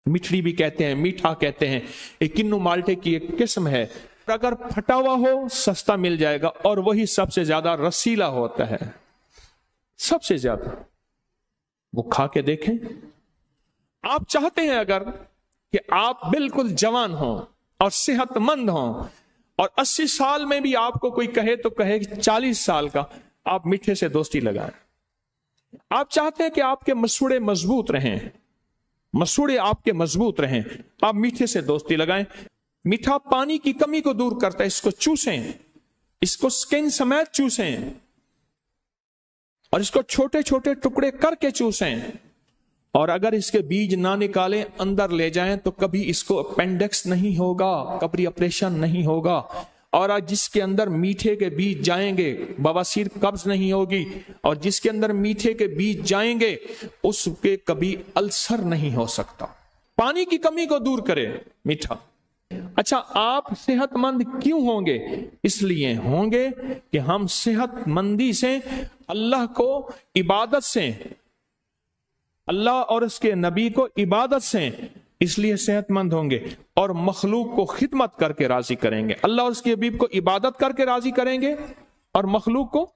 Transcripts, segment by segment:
मिठड़ी भी कहते हैं, मीठा कहते हैं। एक किन्नू माल्टे की एक किस्म है, अगर फटा हुआ हो सस्ता मिल जाएगा, और वही सबसे ज्यादा रसीला होता है, सबसे ज्यादा। वो खा के देखें। आप चाहते हैं अगर कि आप बिल्कुल जवान हो और सेहतमंद हो, और 80 साल में भी आपको कोई कहे तो कहे 40 साल का, आप मीठे से दोस्ती लगाएं। आप चाहते हैं कि आपके मसूड़े मजबूत रहें, मसूड़े आपके मजबूत रहें, आप मीठे से दोस्ती लगाएं। मीठा पानी की कमी को दूर करता है, इसको चूसें, इसको स्किन समेत चूसें, और इसको छोटे छोटे टुकड़े करके चूसें। और अगर इसके बीज ना निकालें, अंदर ले जाएं, तो कभी इसको अपेंडिक्स नहीं होगा, कभी ऑपरेशन नहीं होगा। और आज जिसके अंदर मीठे के बीज जाएंगे, बवासीर कब्ज नहीं होगी, और जिसके अंदर मीठे के बीज जाएंगे उसके कभी अल्सर नहीं हो सकता। पानी की कमी को दूर करे मीठा। अच्छा, आप सेहतमंद क्यों होंगे? इसलिए होंगे कि हम सेहतमंदी से, अल्लाह को इबादत से, अल्लाह और उसके नबी को इबादत से इसलिए सेहतमंद होंगे, और मखलूक को खिदमत करके राजी करेंगे। अल्लाह और उसके हबीब को इबादत करके राजी करेंगे, और मखलूक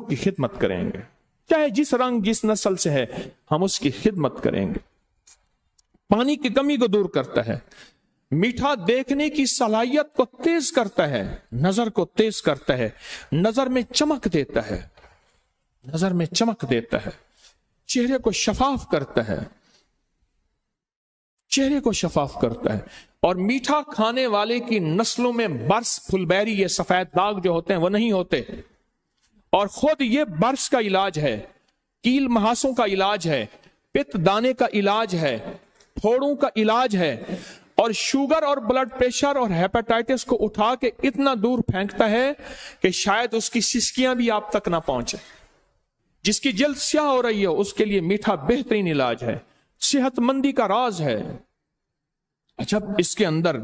की खिदमत करेंगे। चाहे जिस रंग जिस नस्ल से है, हम उसकी खिदमत करेंगे। पानी की कमी को दूर करता है। मीठा देखने की सलाहियत को तेज करता है, नजर को तेज करता है, नजर में चमक देता है, नजर में चमक देता है, चेहरे को शफाफ करता है, चेहरे को शफाफ करता है। और मीठा खाने वाले की नस्लों में बर्स, फुलबेरी, ये सफेद दाग जो होते हैं वो नहीं होते। और खुद ये बर्स का इलाज है, कील महासों का इलाज है, पित्त दाने का इलाज है, फोड़ों का इलाज है, और शुगर और ब्लड प्रेशर और हेपेटाइटिस को उठा के इतना दूर फेंकता है कि शायद उसकी सिसकियां भी आप तक ना पहुंचे। जिसकी जल्द स्याह हो रही हो, उसके लिए मीठा बेहतरीन इलाज है, सेहतमंदी का राज है। अच्छा, इसके अंदर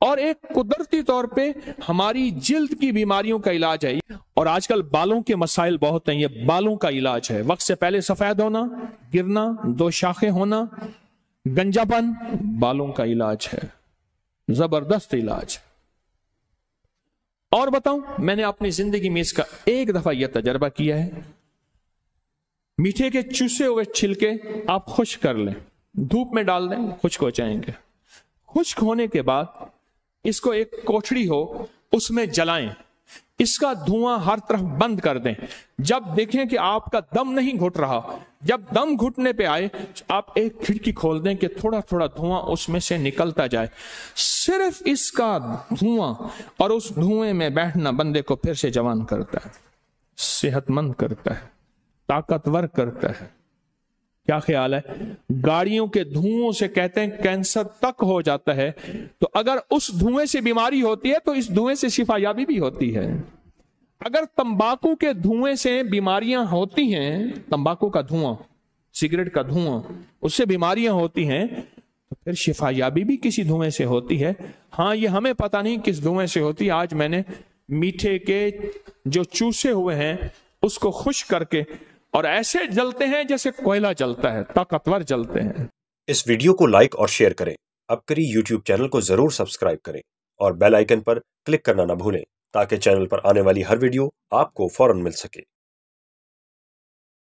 और एक कुदरती तौर पे हमारी जिल्द की बीमारियों का इलाज है। और आजकल बालों के मसाइल बहुत हैं, ये बालों का इलाज है। वक्त से पहले सफेद होना, गिरना, 2 शाखें होना, गंजापन, बालों का इलाज है, जबरदस्त इलाज। और बताऊं, मैंने अपनी जिंदगी में इसका एक दफा यह तजर्बा किया है। मीठे के चूसे हुए छिलके आप खुश्क कर लें, धूप में डाल दें, खुश्क हो जाएंगे। खुश्क होने के बाद इसको एक कोठड़ी हो उसमें जलाएं, इसका धुआं हर तरफ बंद कर दें। जब देखें कि आपका दम नहीं घुट रहा, जब दम घुटने पे आए, आप एक खिड़की खोल दें कि थोड़ा थोड़ा धुआं उसमें से निकलता जाए। सिर्फ इसका धुआं और उस धुएं में बैठना बंदे को फिर से जवान करता है, सेहतमंद करता है, ताकतवर करता है। क्या ख्याल है? गाड़ियों के धुओं से कहते हैं कैंसर तक हो जाता है, तो अगर उस धुएं से बीमारी होती है तो इस धुएं से शिफायाबी भी होती है। अगर तंबाकू के धुएं से बीमारियां होती हैं, तंबाकू का धुआं, सिगरेट का धुआं, उससे बीमारियां होती हैं, तो फिर शिफायाबी भी किसी धुएं से होती है। हाँ, ये हमें पता नहीं किस धुएं से होती है। आज मैंने मीठे के जो चूसे हुए हैं उसको खुश्क करके, और ऐसे जलते हैं जैसे कोयला जलता है, ताकतवर जलते हैं। इस वीडियो को लाइक और शेयर करें। अबकरी यूट्यूब चैनल को जरूर सब्सक्राइब करें और बेल आइकन पर क्लिक करना न भूलें, ताकि चैनल पर आने वाली हर वीडियो आपको फौरन मिल सके।